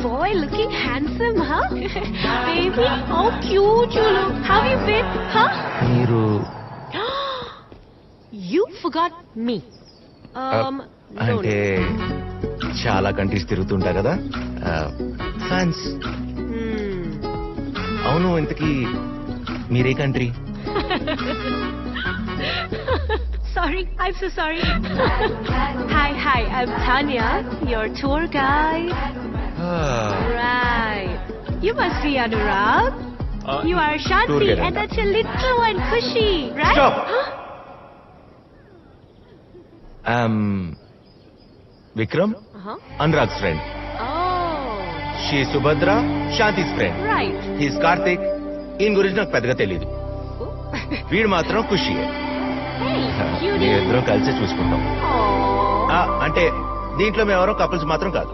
boy looking handsome, huh? Baby, how cute you look. How you been, huh? మీరు You forgot me. No. అంటే చాలా countries తిరుగుతుంటా కదా France. అవును, ఇంతకీ మీరే country? Sorry, I'm so sorry. Hi, I'm Tanya, your tour guide. Right. You must be Anurag. You are Shanti, and that's your little one, Kushi, right? Stop. Vikram, Anurag's friend. Oh. She is Subhadra, Shanti's friend. Right. He is Karthik. ఈయన గురించి నాకు పెద్దగా తెలీదు. వీడు మాత్రం ఖుషియే. మేమిద్దరం కలిసి చూసుకుంటాం. అంటే దీంట్లో మేమెవరో కపుల్స్ మాత్రం కాదు.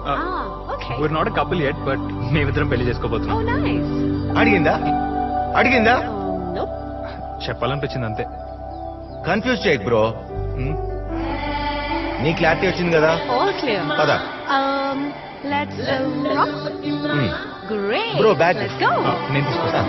we're not a couple yet, but మేమిద్దరం పెళ్లి చేసుకోబోతున్నాం. Oh, nice. అడిగిందా? Nope. చెప్పాలనిపించింది అంతే. కన్ఫ్యూజ్ చేయకు బ్రో. నీ క్లారిటీ వచ్చింది కదా? All clear. పదా. Let's rock. Great. Bro, bag. నేను తీసుకొస్తాను.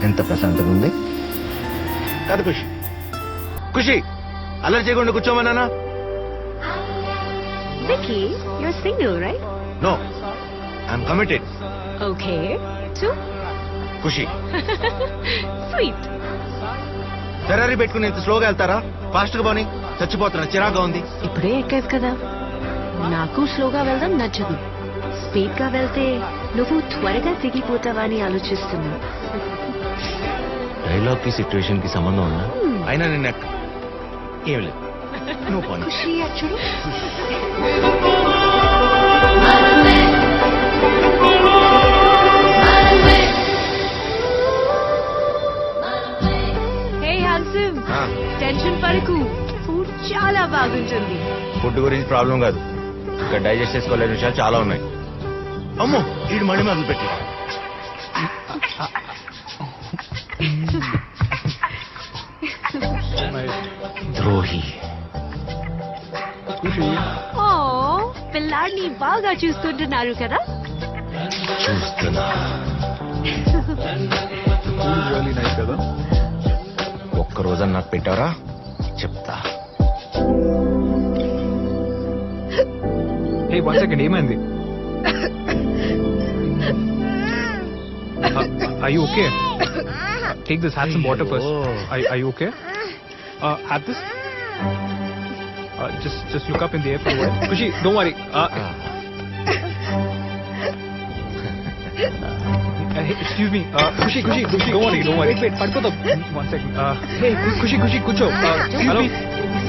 ఎంత ప్రశాంతంగా ఉంది కాదు ఖుషి అల్లరి చేయకుండా కూర్చోమన్నానా? Vicky, you're single, right? No, I'm committed. Okay. To? Khushi. Sweet. Ferrari పెట్టుకుని ఇంత స్లోగా వెళ్తారా? ఫాస్ట్ గా పోనీ, చచ్చిపోతున్నా, చిరాగా ఉంది. ఇప్పుడే ఎక్కావు కదా, నాకు స్లోగా వెళ్దాం నచ్చదు. స్పీడ్ గా వెళ్తే నువ్వు త్వరగా దిగిపోతావా అని ఆలోచిస్తున్నా. డైలాగ్ కి సిచ్యువేషన్ కి సంబంధం ఉందా? అయినా నేను ఏం లేదు, నువ్వు పోనీ. ఖుషి అచ్చుడు. టెన్షన్ పడకు, ఫుడ్ చాలా బాగుంటుంది. ఫుడ్ గురించి ప్రాబ్లం కాదు, ఇక్కడ డైజెస్ట్ చేసుకోలేని విషయాలు చాలా ఉన్నాయి. అమ్మో, వీడు మళ్ళీ మొదలు పెట్టి. ద్రోహి. ఓ, పిల్లాడిని బాగా చూసుకుంటున్నారు కదా? చూస్తున్నా. ఒక్క రోజు నాకు పెట్టారా చెప్తా. Hey, 1 second, ఏమైంది? Are you okay? Take this, have some water first. Are you okay? Have this. Just look up in the air for a while. Kushi, don't worry. Hey, excuse me. Kushi, don't worry. Wait, padkoda. 1 second. Hey, Kushi, kucho. Hello.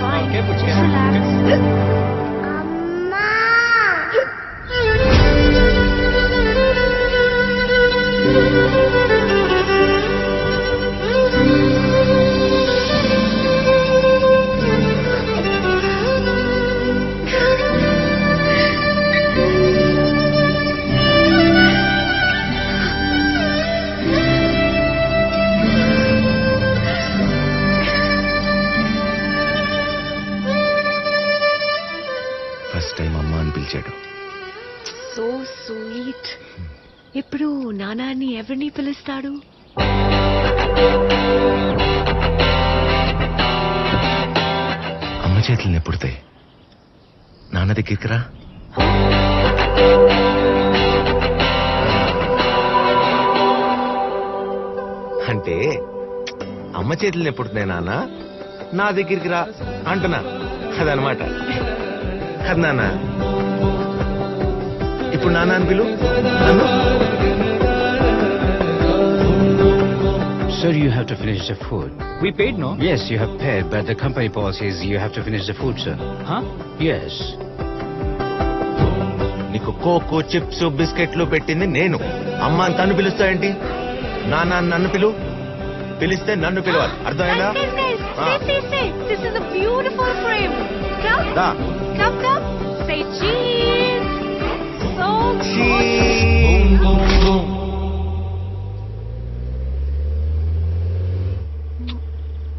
Fine. Careful. Just relax. So sweet. ఇప్పుడు నానాన్ని ఎవరిని పిలుస్తాడు? అమ్మ చేతులు నెప్పుడుతాయి, నాన్న దగ్గరికి రా. అంటే అమ్మ చేతులు నెప్పుడుతున్నాయి నాన్న, నా దగ్గరికి రా అంటున్నా అదనమాట. కదా నాన్న, ఇప్పుడు నాన్న అని పిలు నన్ను. Sir, you have to finish the food. We paid, no? Yes, you have paid, but the company policy is you have to finish the food, sir. Huh? Yes. నీకు కోకో చిప్స్ బిస్కెట్లు పెట్టింది నేను. అమ్మ అని తను పిలుస్తావేంటి? నాన్న నన్ను పిలిస్తే నన్ను పిలవాలి, అర్థమైందా? This is a beautiful frame. Come. దా. Come. Say cheese. so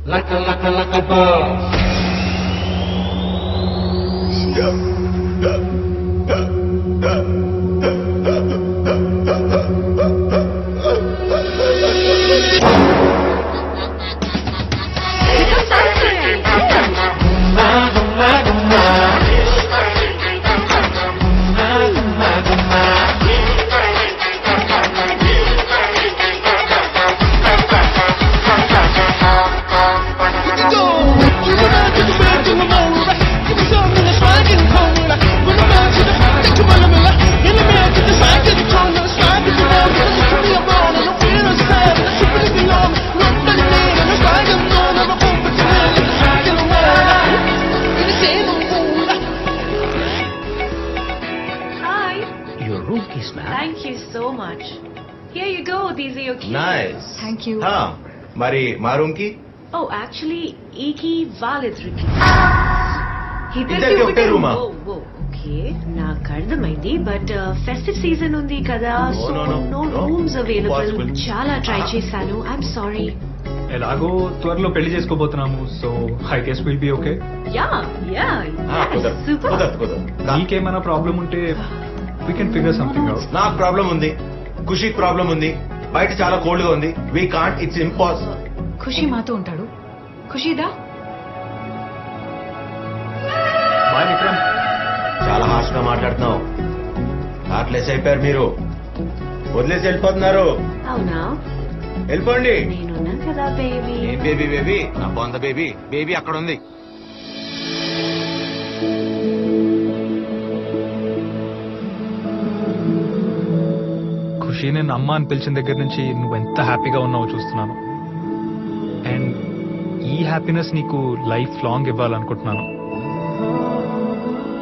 Like a boss. Your room keys, ma'am. Thank you so much. Here you go. These are your keys. Nice Thank you. మరి మా room కి Oh, actually, ఏకి వాళ్ళిద్దరికి ఇద్దరికి ఒకటే రూమా? Okay నాకు అర్థమైంది బట్ ఫెస్టివ్ సీజన్ ఉంది కదా No, so no, no. No No. Rooms available Impossible. చాలా ట్రై చేశాను ఐఎమ్ సారీ ఎలాగో త్వరలో పెళ్లి చేసుకోబోతున్నాము so I guess will be okay. Yeah super కుదరదు నీకేమైనా ప్రాబ్లం ఉంటే we can figure something out. నాకు ప్రాబ్లం ఉంది, ఖుషికి ప్రాబ్లం ఉంది, బయట చాలా కోల్డ్ గా ఉంది. We can't, it's impossible. Khushi మాతో ఉంటాడు. ఖుషిదా బాయ్ విక్రమ్. చాలా హార్ష్ గా మాట్లాడుతున్నావు. హార్ట్లెస్ అయిపోయారు మీరు, వదిలేసి వెళ్ళిపోతున్నారు. అవునా వెళ్ళిపోండి. నేనున్నాను కదా బేబీ ఏం బేబీ బేబీ, నా బొంద బేబీ. బేబీ అక్కడ ఉంది. ఖుషి నేను అమ్మ అని పిలిచిన దగ్గర నుంచి నువ్వు ఎంత హ్యాపీగా ఉన్నావో చూస్తున్నాను. అండ్ ఈ హ్యాపీనెస్ నీకు లైఫ్ లాంగ్ ఇవ్వాలనుకుంటున్నాను.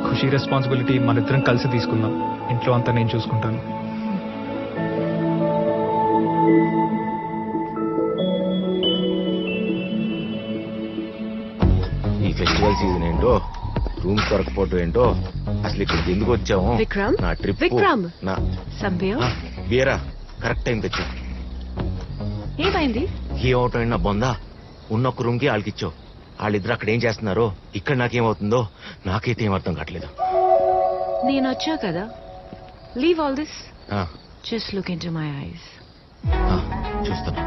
ఖుషి రెస్పాన్సిబిలిటీ మన ఇద్దరం కలిసి తీసుకుందాం. ఇంట్లో అంతా నేను చూసుకుంటాను. ఈ ఫెస్టివల్ సీజన్ ఏంటో, రూమ్స్ దొరకపోవటం ఏంటో, అసలు ఇక్కడికి ఎందుకు వచ్చాము? విక్రమ్? నా ట్రిప్ విక్రమ్? నా సంభయం బీరా కరెక్ట్ టైం తెచ్చు. ఏమైంది ఏమవుతాయండి నా బొందా? ఉన్న ఒక రూమ్ కి వాళ్ళకిచ్చావు. వాళ్ళిద్దరు అక్కడ ఏం చేస్తున్నారో, ఇక్కడ నాకేమవుతుందో నాకైతే ఏం అర్థం కావట్లేదు. నేను వచ్చా కదా లీవ్ ఆల్ దిస్ ఆ, just look in to my eyes ఆ, చూస్తున్నా.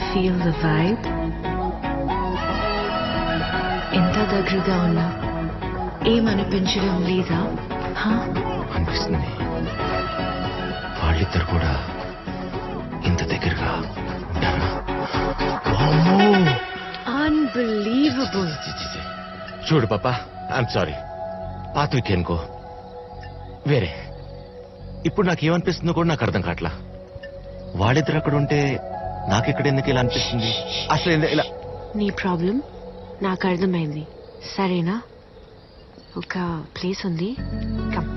ఫీల్ ద వైబ్ ఎంత దగ్గరగా ఉన్నా ఏమనిపించడం లేదా అనిపిస్తుంది వాళ్ళిద్దరు కూడా ఇంత దగ్గరగా ఉంటారా? వామ్మో! అన్బిలీవబుల్ చి, చి, చి. చూడు పాపా, ఐఎమ్ సారీ. పాత వీకెండ్కో వేరే. ఇప్పుడు నాకేమనిపిస్తుందో కూడా నాకు అర్థం కావట్లా. వాళ్ళిద్దరు అక్కడ ఉంటే నాకు ఇక్కడ ఎందుకు ఇలా అనిపిస్తుంది? అసలు ఇలా నీ ప్రాబ్లం నాకు అర్థమైంది సరేనా ఒక ప్లేస్ ఉంది కమ్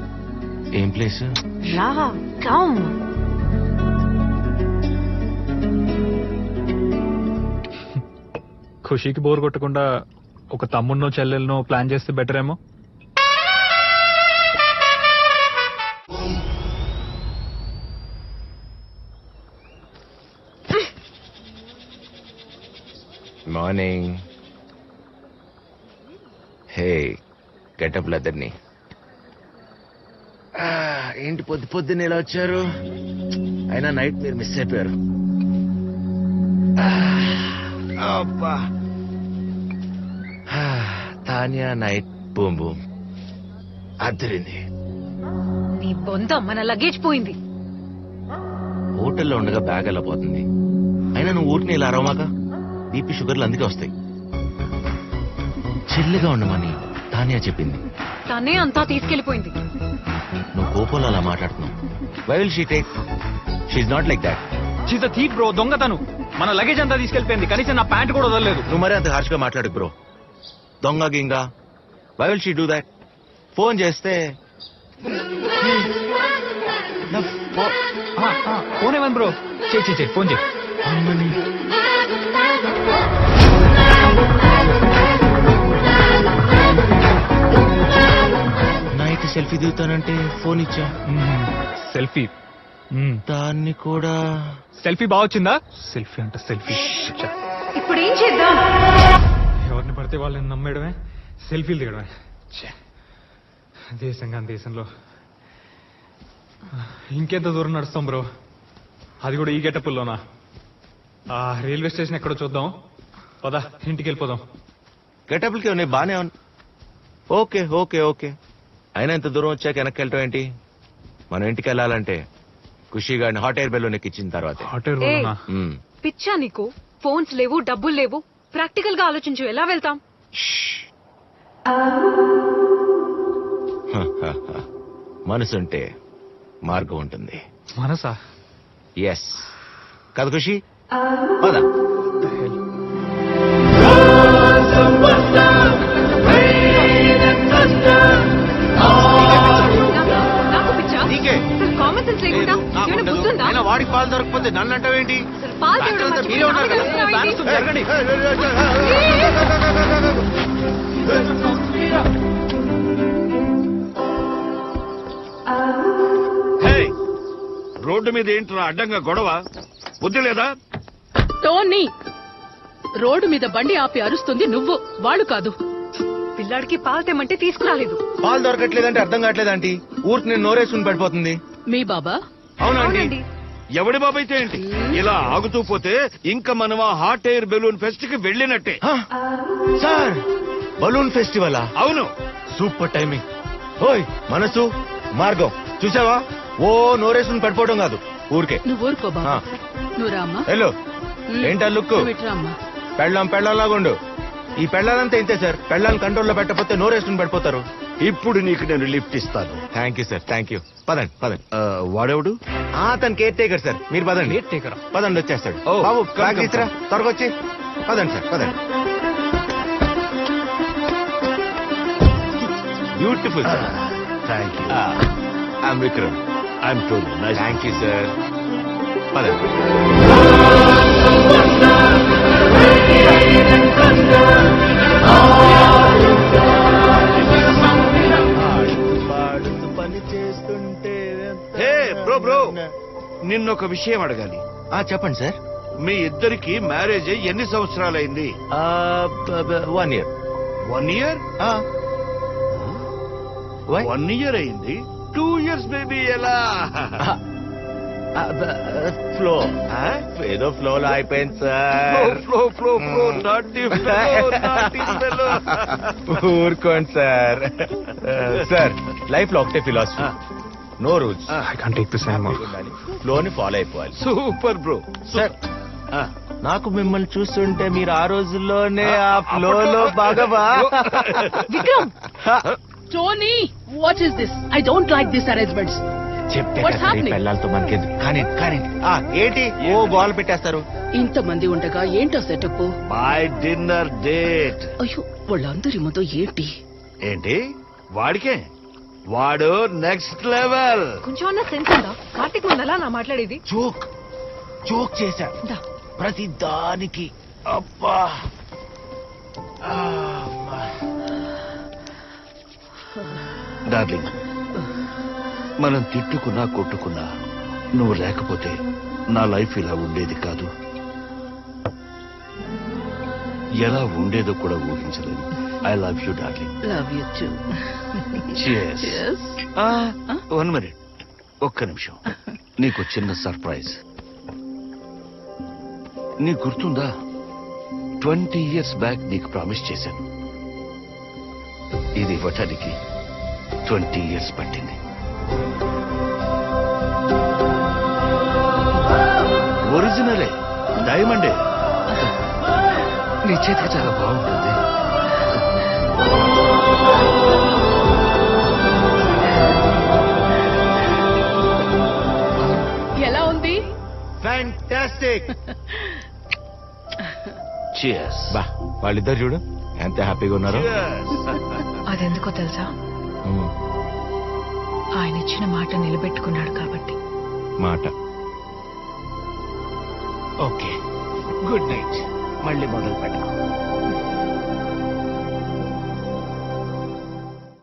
ఏం ప్లేస్? రా కమ్ ఖుషికి బోర్ కొట్టకుండా ఒక తమ్ముడినో చెల్లెలనో ప్లాన్ చేస్తే బెటర్ ఏమో. మార్నింగ్. హే, గెటప్ లెదర్ని. ఏంటి పొద్దున్నే ఇలా వచ్చారు? అయినా నైట్ మీరు మిస్ అయిపోయారు. అబ్బా, తానియా నైట్ బూమ్ బూమ్ అద్దరింది. నీ బొంద మన లగేజ్ పోయింది. హోటల్లో ఉండగా బ్యాగ్ ఎలా పోతుంది? అయినా నువ్వు ఊరిని ఇలా అరవమాక, బీపీ షుగర్లు అందుకే వస్తాయి. చిల్లుగా ఉండమని తానియా చెప్పింది. తనే అంతా తీసుకెళ్లిపోయింది. నువ్వు కోపంలో అలా మాట్లాడుతున్నావు. Why will she take? She not like that. She's a thief bro, దొంగతను. మన లగేజ్ అంతా తీసుకెళ్లిపోయింది, కనీసం నా ప్యాంట్ కూడా వదలలేదు. నువ్వు మరీ అంత హార్ష్ గా మాట్లాడు బ్రో. దొంగ గింగా. Why will she do that? Phone చేస్తే ఫోన్ ఏమని బ్రో? చెయ్యి ఫోన్ చేయి. నైట్ సెల్ఫీ దిగుతానంటే ఫోన్ ఇచ్చా. సెల్ఫీ. దాన్ని కూడా సెల్ఫీ బాగా వచ్చిందా? సెల్ఫీ అంట సెల్ఫీ. ఇప్పుడు ఏం చేద్దాం? ఎవరిని పడితే వాళ్ళని నమ్మేయడమే, సెల్ఫీలు దిగడమే. దేశంలో ఇంకెంత దూరం నడుస్తాం బ్రో, అది కూడా ఈ గెటప్పుల్లోనా? ఆ రైల్వే స్టేషన్ ఎక్కడో చూద్దాం, పదా ఇంటికి వెళ్ళిపోదాం. గెటప్లకి ఉన్నాయి బానే ఉన్నా. ఓకే ఓకే ఓకే, అయినా ఇంత దూరం వచ్చాక వెనక్కి వెళ్ళటం ఏంటి? మనం ఇంటికి వెళ్ళాలంటే ఖుషి గారిని హాట్ ఎయిర్ బెలూన్ ఎక్కించిన తర్వాత. పిచ్చా నీకు? ఫోన్స్ లేవు, డబ్బులు లేవు. ప్రాక్టికల్ గా ఆలోచించు, ఎలా వెళ్తాం? మనసుంటే మార్గం ఉంటుంది. మనసా? ఎస్ కదా ఖుషి? పదా. నాకు పిచ్చా? అసలు కామన్ సెన్స్ లేకుండా ఏమైనా బుద్ధుందా? వాడికి పాలు దొరకపోతే నన్ను అంటావేంటి? అసలు పాలు తేవడం మీరే ఉన్నారు కదా. మర్చిపోయావా? జరగండి. రోడ్డు మీద ఏంట్రా అడ్డంగా గొడవ? బుద్ధి లేదా? టోనీ, రోడ్డు మీద బండి ఆపి అరుస్తుంది నువ్వు, వాళ్ళు కాదు. పిల్లాడికి పాలు తెమ్మంటే తీసుకురాలేదు. పాలు దొరకట్లేదంటే అర్థం కావట్లేదంటీ. ఊరికి నేను నోరేసుకుని పడిపోతుంది. మీ బాబా? అవునండి. ఎవడి బాబైతే ఏంటి? ఇలా ఆగుతూ పోతే ఇంకా మనం ఆ హాట్ ఎయిర్ బెలూన్ ఫెస్ట్ కి వెళ్ళినట్టే. సార్, బలూన్ ఫెస్టివలా? అవును. Super timing. ఓయ్ మనసు, మార్గం చూసావా? ఓ నోరేసుకుని పడిపోవడం కాదు, ఊరికే. నువ్వు ఊరుకో బాబా. నువ్వు రామ్మా. హలో, ఏంటా లుక్? రామ్మా. పెళ్ళంలాగుండు. ఈ పెళ్ళాలంతా ఇంతే సార్. పెళ్ళాలను కంట్రోల్లో పెట్టకపోతే నోరేసుకుని పడిపోతారు. ఇప్పుడు నీకు నేను లిఫ్ట్ ఇస్తాను. Thank you sir, thank you. పదండి పదండి. వాడెవడు? అతను కేర్ టేకర్ సార్. మీరు పదండి. కేర్ టేకరా? పదండి, వచ్చేస్తాడు. ఓ, బాబు కమ్, బ్యాగ్ కమ్, తీసురా, త్వరగా వచ్చి. పదండి సార్, పదండి. Beautiful sir. Thank you. I'm Vikram. I'm Tony. Thank you sir. పదండి. హే బ్రో, నిన్నొక విషయం అడగాలి. చెప్పండి సార్. మీ ఇద్దరికి మ్యారేజ్ అయ్యి ఎన్ని సంవత్సరాలైంది? 1 year. 1 year? Why? 1 year అయింది. 2 years బేబీ ఎలా? ఫ్లో ఏదో ఫ్లో లో అయిపోయింది సార్. ఫ్లో ఊరుకోండి సార్. సార్, లైఫ్ లో ఒకటే philosophy, no rules. I can't take this anymore. ఫ్లోని ఫాలో అయిపోవాలి. Super bro. సార్, నాకు మిమ్మల్ని చూస్తుంటే మీరు ఆ రోజుల్లోనే ఆ ఫ్లో లో బాగా Vikram, Tony, what is this? I don't like this arrangements. చెప్తే What's happening? పెళ్ళాలతో మనకేంది? కానీ కానీ ఏంటి ఓ గోల్ పెట్టేస్తారు? ఇంతమంది ఉండగా ఏంటో సెటప్? My dinner date. అయ్యో, వాళ్ళందరి ముందు ఏంటి? ఏంటి? వాడికే? వాడు నెక్స్ట్ లెవెల్. కొంచెం అన్న సెన్స్ ఉందా? కార్తీక్ ముందలా నా మాట్లాడేది. జోక్ చేశా దా. ప్రతి దానికి. అబ్బా, డార్లింగ్, మనం తిట్టుకున్నా కొట్టుకున్నా నువ్వు లేకపోతే నా లైఫ్ ఇలా ఉండేది కాదు. ఎలా ఉండేదో కూడా ఊహించలేదు. I love you darling. Love you two. Cheers. Yes. 1 minute. ఒక్క నిమిషం. నీకు చిన్న సర్ప్రైజ్. నీ గుర్తుందా? 20 years బ్యాక్ నీకు ప్రామిస్ చేశాను. ఇది ఇవ్వటానికి 20 years పట్టింది. ఒరిజినలే, డైమండే. నీ చేతికి చాలా బాగుంటుంది. ఎలా ఉంది? ఫ్యాంటాస్టిక్. Cheers. బా, వాళ్ళిద్దరు చూడు ఎంత హ్యాపీగా ఉన్నారు. అదెందుకో తెలుసా? ఆయన ఇచ్చిన మాట నిలబెట్టుకున్నాడు కాబట్టి. మాట. Okay, good night. మళ్ళీ మొదలు పెట్టాం.